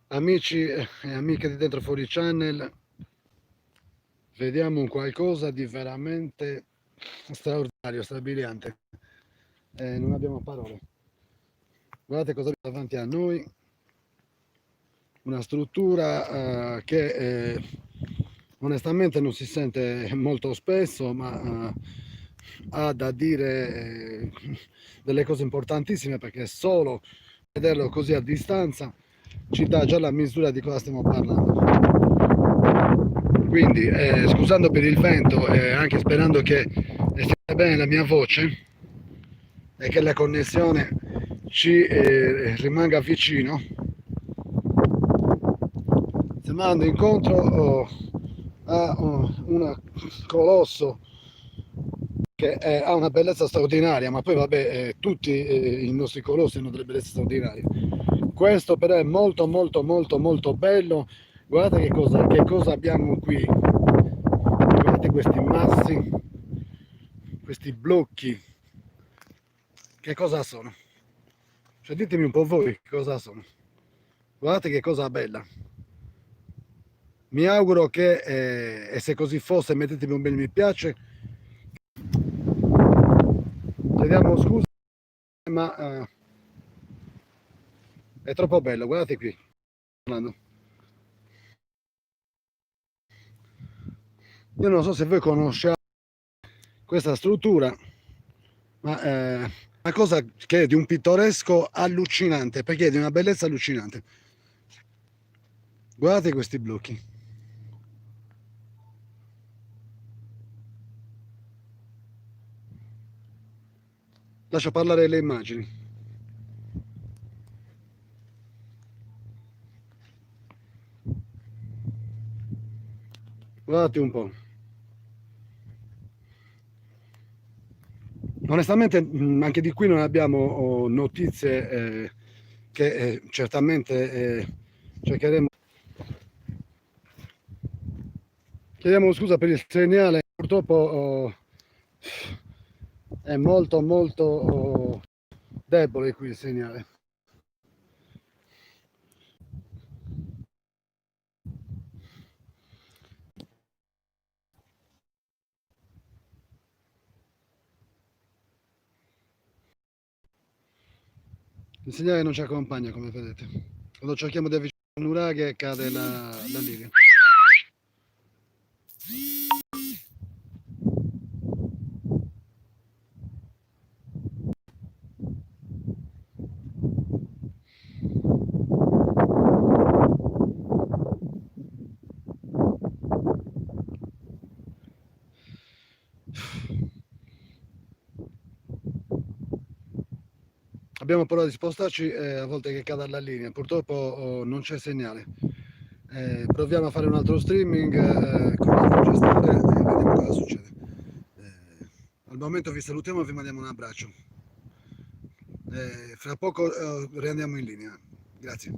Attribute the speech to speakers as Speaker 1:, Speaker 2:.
Speaker 1: Amici e amiche di Dentro Fuori Channel, vediamo un qualcosa di veramente straordinario, strabiliante. Non abbiamo parole. Guardate cosa abbiamo davanti a noi, una struttura che onestamente non si sente molto spesso, ma ha da dire delle cose importantissime, perché solo vederlo così a distanza ci dà già la misura di cosa stiamo parlando. Quindi scusando per il vento e anche sperando che stia bene la mia voce e che la connessione ci rimanga vicino, stiamo andando incontro a un colosso che ha una bellezza straordinaria, ma poi vabbè, tutti i nostri colossi hanno delle bellezze straordinarie. Questo però è molto molto molto molto bello. Guardate che cosa abbiamo qui. Guardate questi massi, questi blocchi, che cosa sono? Cioè, ditemi un po' voi che cosa sono. Guardate che cosa bella. Mi auguro che, e se così fosse, mettetemi un bel mi piace. Chiediamo scusa, ma è troppo bello. Guardate qui. Io non so se voi conosciate questa struttura, ma è una cosa che è di un pittoresco allucinante, perché è di una bellezza allucinante. Guardate questi blocchi. Lascio parlare le immagini. Guardate un po'. Onestamente anche di qui non abbiamo notizie che certamente cercheremo. Chiediamo scusa per il segnale, purtroppo è molto molto debole qui il segnale. Il segnale non ci accompagna, come vedete. Quando cerchiamo di avvicinare un nuraghe cade la linea. Abbiamo paura di spostarci a volte che cada la linea, purtroppo non c'è segnale. Proviamo a fare un altro streaming con un altro gestore e vediamo cosa succede. Al momento vi salutiamo e vi mandiamo un abbraccio. Fra poco riandiamo in linea. Grazie.